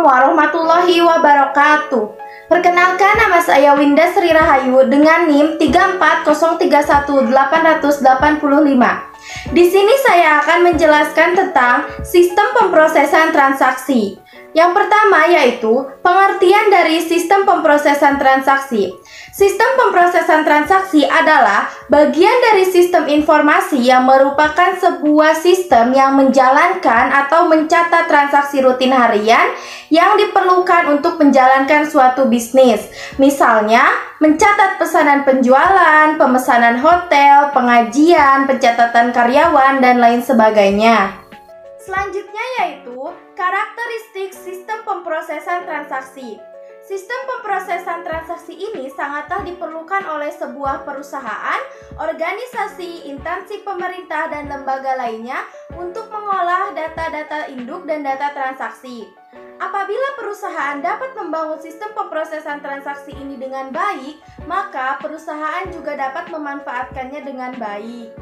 warahmatullahi wabarakatuh. Perkenalkan, nama saya Winda Sri Rahayu dengan NIM 3401885. Di sini saya akan menjelaskan tentang sistem pemrosesan transaksi. Yang pertama yaitu pengertian dari sistem pemrosesan transaksi. Sistem pemrosesan transaksi adalah bagian dari sistem informasi yang merupakan sebuah sistem yang menjalankan atau mencatat transaksi rutin harian yang diperlukan untuk menjalankan suatu bisnis. Misalnya, mencatat pesanan penjualan, pemesanan hotel, pengajian, pencatatan karyawan, dan lain sebagainya. Selanjutnya yaitu karakteristik sistem pemrosesan transaksi. Sistem pemrosesan transaksi ini sangatlah diperlukan oleh sebuah perusahaan, organisasi, instansi pemerintah, dan lembaga lainnya untuk mengolah data-data induk dan data transaksi. Apabila perusahaan dapat membangun sistem pemrosesan transaksi ini dengan baik, maka perusahaan juga dapat memanfaatkannya dengan baik.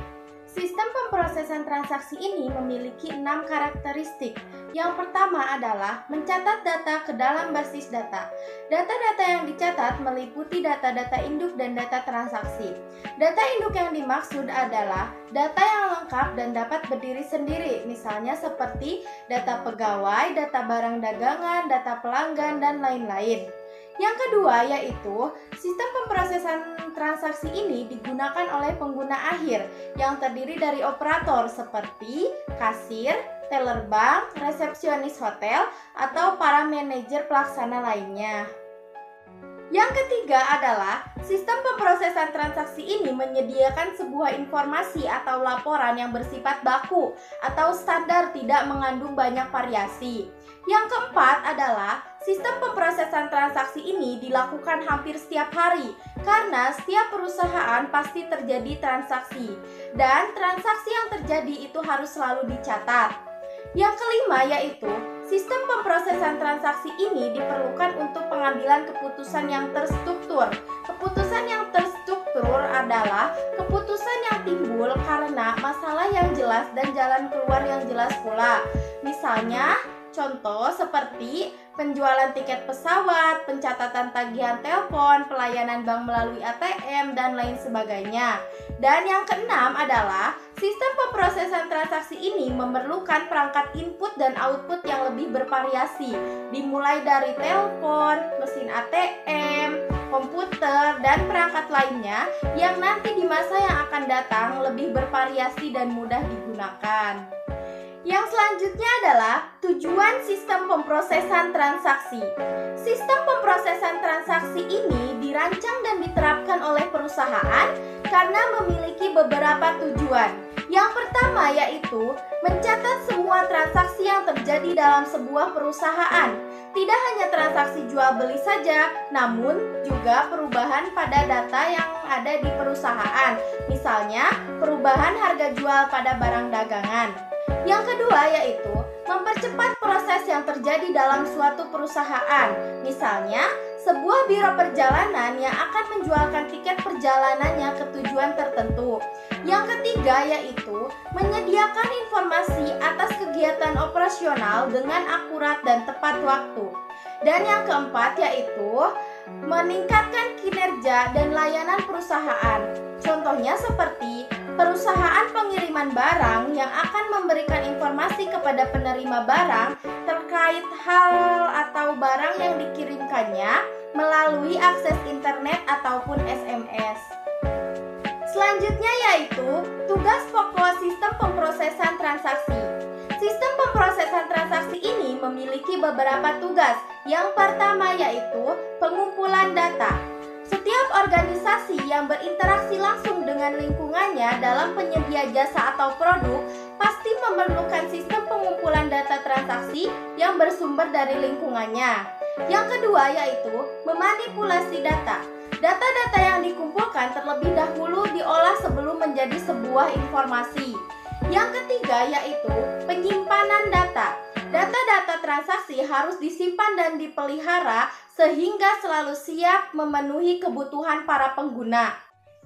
Sistem pemrosesan transaksi ini memiliki 6 karakteristik. Yang pertama adalah mencatat data ke dalam basis data. Data-data yang dicatat meliputi data-data induk dan data transaksi. Data induk yang dimaksud adalah data yang lengkap dan dapat berdiri sendiri, misalnya seperti data pegawai, data barang dagangan, data pelanggan, dan lain-lain. Yang kedua yaitu sistem pemrosesan transaksi ini digunakan oleh pengguna akhir yang terdiri dari operator seperti kasir, teller bank, resepsionis hotel, atau para manajer pelaksana lainnya. Yang ketiga adalah sistem pemrosesan transaksi ini menyediakan sebuah informasi atau laporan yang bersifat baku atau standar, tidak mengandung banyak variasi. Yang keempat adalah sistem pemrosesan transaksi ini dilakukan hampir setiap hari karena setiap perusahaan pasti terjadi transaksi dan transaksi yang terjadi itu harus selalu dicatat. Yang kelima yaitu sistem pemrosesan transaksi ini diperlukan untuk pengambilan keputusan yang terstruktur. Keputusan yang terstruktur adalah keputusan yang timbul karena masalah yang jelas dan jalan keluar yang jelas pula. Misalnya, contoh seperti penjualan tiket pesawat, pencatatan tagihan telepon, pelayanan bank melalui ATM, dan lain sebagainya. Dan yang keenam adalah sistem pemrosesan transaksi ini memerlukan perangkat input dan output yang lebih bervariasi, dimulai dari telepon, mesin ATM, komputer, dan perangkat lainnya yang nanti di masa yang akan datang lebih bervariasi dan mudah digunakan. Yang selanjutnya adalah tujuan sistem pemrosesan transaksi. Sistem pemrosesan transaksi ini dirancang dan diterapkan oleh perusahaan karena memiliki beberapa tujuan. Yang pertama yaitu mencatat semua transaksi yang terjadi dalam sebuah perusahaan. Tidak hanya transaksi jual beli saja, namun juga perubahan pada data yang ada di perusahaan. Misalnya, perubahan harga jual pada barang dagangan. Yang kedua yaitu mempercepat proses yang terjadi dalam suatu perusahaan. Misalnya, sebuah biro perjalanan yang akan menjualkan tiket perjalanannya ke tujuan tertentu. Yang ketiga yaitu menyediakan informasi atas kegiatan operasional dengan akurat dan tepat waktu. Dan yang keempat yaitu meningkatkan kinerja dan layanan perusahaan. Contohnya seperti perusahaan pengiriman barang yang akan memberikan informasi kepada penerima barang terkait hal atau barang yang dikirimkannya melalui akses internet ataupun SMS. Selanjutnya yaitu tugas pokok sistem pemrosesan transaksi. Sistem pemrosesan transaksi ini memiliki beberapa tugas. Yang pertama yaitu pengumpulan data. Setiap organisasi yang berinteraksi langsung dengan lingkungannya dalam penyedia jasa atau produk pasti memerlukan sistem pengumpulan data transaksi yang bersumber dari lingkungannya. Yang kedua yaitu memanipulasi data. Data-data yang dikumpulkan terlebih dahulu diolah sebelum menjadi sebuah informasi. Yang ketiga yaitu penyimpanan data. Data-data transaksi harus disimpan dan dipelihara sehingga selalu siap memenuhi kebutuhan para pengguna.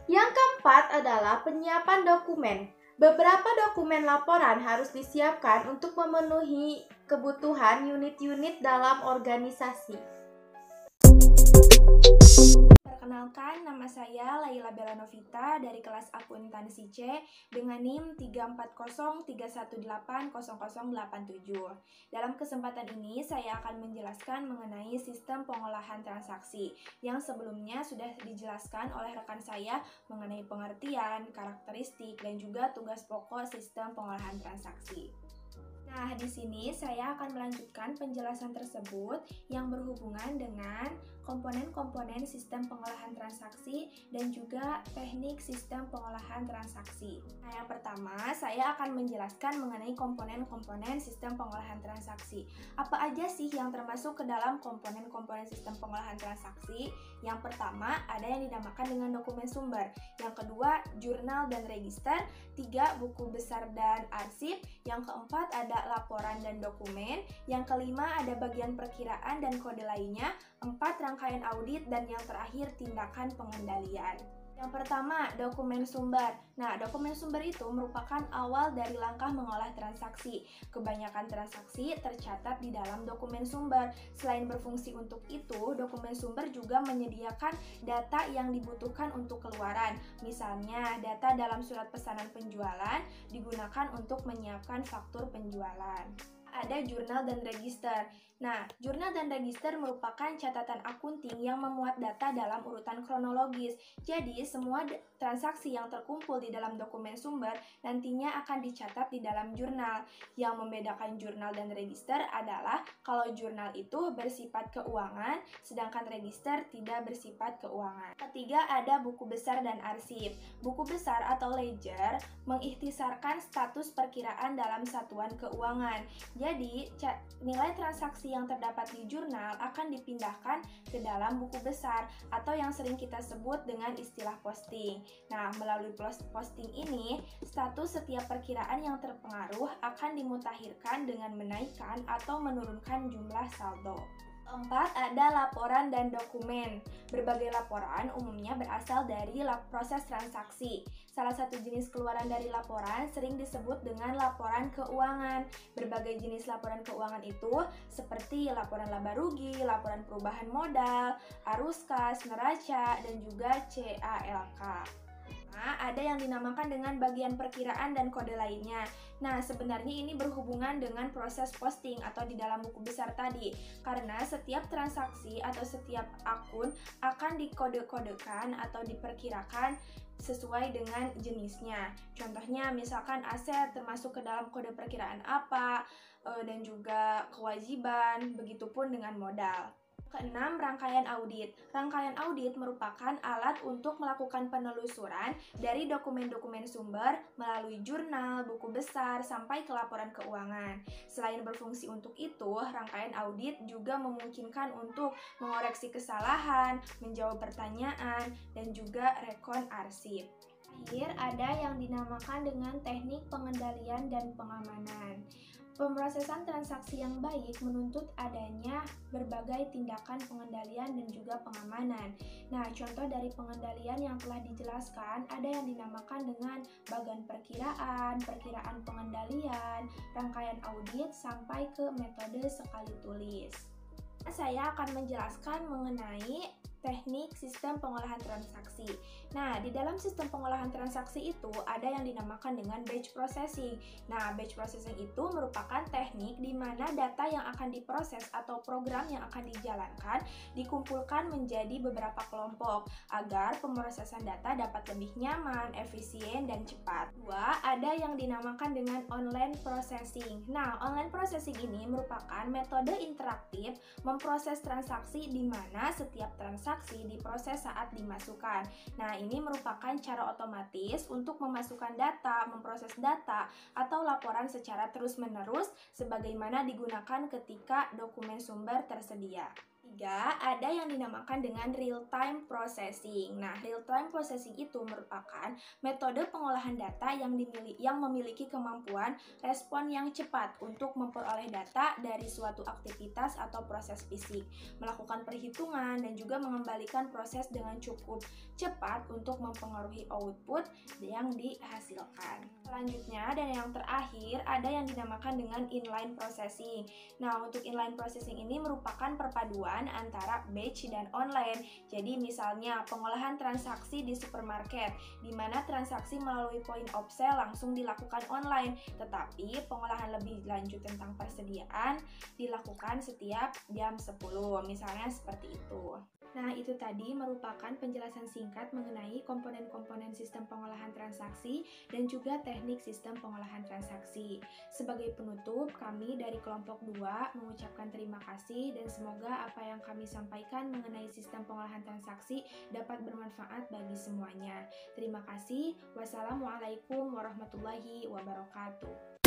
Yang keempat adalah penyiapan dokumen. Beberapa dokumen laporan harus disiapkan untuk memenuhi kebutuhan unit-unit dalam organisasi. Perkenalkan, nama saya Laila Bella Novita dari kelas Akuntansi C dengan NIM 34031180087. Dalam kesempatan ini, saya akan menjelaskan mengenai sistem pengolahan transaksi yang sebelumnya sudah dijelaskan oleh rekan saya mengenai pengertian, karakteristik, dan juga tugas pokok sistem pengolahan transaksi. Nah, di sini saya akan melanjutkan penjelasan tersebut yang berhubungan dengan komponen-komponen sistem pengolahan transaksi dan juga teknik sistem pengolahan transaksi. Nah, yang pertama, saya akan menjelaskan mengenai komponen-komponen sistem pengolahan transaksi. Apa aja sih yang termasuk ke dalam komponen-komponen sistem pengolahan transaksi? Yang pertama, ada yang dinamakan dengan dokumen sumber. Yang kedua, jurnal dan register. Tiga, buku besar dan arsip. Yang keempat, ada laporan dan dokumen. Yang kelima, ada bagian perkiraan dan kode lainnya. 4, rangkaian audit. Dan yang terakhir, tindakan pengendalian. Yang pertama, dokumen sumber. Nah, dokumen sumber itu merupakan awal dari langkah mengolah transaksi. Kebanyakan transaksi tercatat di dalam dokumen sumber. Selain berfungsi untuk itu, dokumen sumber juga menyediakan data yang dibutuhkan untuk keluaran. Misalnya, data dalam surat pesanan penjualan digunakan untuk menyiapkan faktur penjualan. Ada jurnal dan register. Nah, jurnal dan register merupakan catatan akunting yang memuat data dalam urutan kronologis. Jadi, semua transaksi yang terkumpul di dalam dokumen sumber nantinya akan dicatat di dalam jurnal. Yang membedakan jurnal dan register adalah kalau jurnal itu bersifat keuangan, sedangkan register tidak bersifat keuangan. Ketiga, ada buku besar dan arsip. Buku besar atau ledger mengikhtisarkan status perkiraan dalam satuan keuangan. Jadi, nilai transaksi yang terdapat di jurnal akan dipindahkan ke dalam buku besar atau yang sering kita sebut dengan istilah posting. Nah, melalui posting ini, status setiap perkiraan yang terpengaruh akan dimutakhirkan dengan menaikkan atau menurunkan jumlah saldo. 4, ada laporan dan dokumen. Berbagai laporan umumnya berasal dari proses transaksi. Salah satu jenis keluaran dari laporan sering disebut dengan laporan keuangan. Berbagai jenis laporan keuangan itu seperti laporan laba rugi, laporan perubahan modal, arus kas, neraca, dan juga CALK. Nah, ada yang dinamakan dengan bagian perkiraan dan kode lainnya. Nah, sebenarnya ini berhubungan dengan proses posting atau di dalam buku besar tadi. Karena setiap transaksi atau setiap akun akan dikode-kodekan atau diperkirakan sesuai dengan jenisnya. Contohnya, misalkan aset termasuk ke dalam kode perkiraan apa, dan juga kewajiban, begitupun dengan modal. Keenam, rangkaian audit. Rangkaian audit merupakan alat untuk melakukan penelusuran dari dokumen-dokumen sumber melalui jurnal, buku besar, sampai ke laporan keuangan. Selain berfungsi untuk itu, rangkaian audit juga memungkinkan untuk mengoreksi kesalahan, menjawab pertanyaan, dan juga rekon arsip. Terakhir, ada yang dinamakan dengan teknik pengendalian dan pengamanan. Pemrosesan transaksi yang baik menuntut adanya berbagai tindakan pengendalian dan juga pengamanan. Nah, contoh dari pengendalian yang telah dijelaskan ada yang dinamakan dengan bagian perkiraan, perkiraan pengendalian, rangkaian audit, sampai ke metode sekali tulis. Saya akan menjelaskan mengenai teknik sistem pengolahan transaksi. Nah, di dalam sistem pengolahan transaksi itu ada yang dinamakan dengan batch processing. Nah, batch processing itu merupakan teknik di mana data yang akan diproses atau program yang akan dijalankan dikumpulkan menjadi beberapa kelompok agar pemrosesan data dapat lebih nyaman, efisien, dan cepat. 2, ada yang dinamakan dengan online processing. Nah, online processing ini merupakan metode interaktif memproses transaksi di mana setiap transaksi diproses saat dimasukkan. Nah, ini merupakan cara otomatis untuk memasukkan data, memproses data, atau laporan secara terus-menerus sebagaimana digunakan ketika dokumen sumber tersedia. 3, ada yang dinamakan dengan real-time processing. Nah, real-time processing itu merupakan metode pengolahan data yang memiliki kemampuan respon yang cepat untuk memperoleh data dari suatu aktivitas atau proses fisik, melakukan perhitungan, dan juga mengembalikan proses dengan cukup cepat untuk mempengaruhi output yang dihasilkan. Selanjutnya dan yang terakhir ada yang dinamakan dengan inline processing. Nah, untuk inline processing ini merupakan perpaduan antara batch dan online. Jadi misalnya pengolahan transaksi di supermarket, di mana transaksi melalui point of sale langsung dilakukan online, tetapi pengolahan lebih lanjut tentang persediaan dilakukan setiap jam 10, misalnya seperti itu. Nah, itu tadi merupakan penjelasan singkat mengenai komponen-komponen sistem pengolahan transaksi dan juga teknik sistem pengolahan transaksi. Sebagai penutup, kami dari kelompok 2 mengucapkan terima kasih dan semoga apa yang kami sampaikan mengenai sistem pengolahan transaksi dapat bermanfaat bagi semuanya. Terima kasih. Wassalamualaikum warahmatullahi wabarakatuh.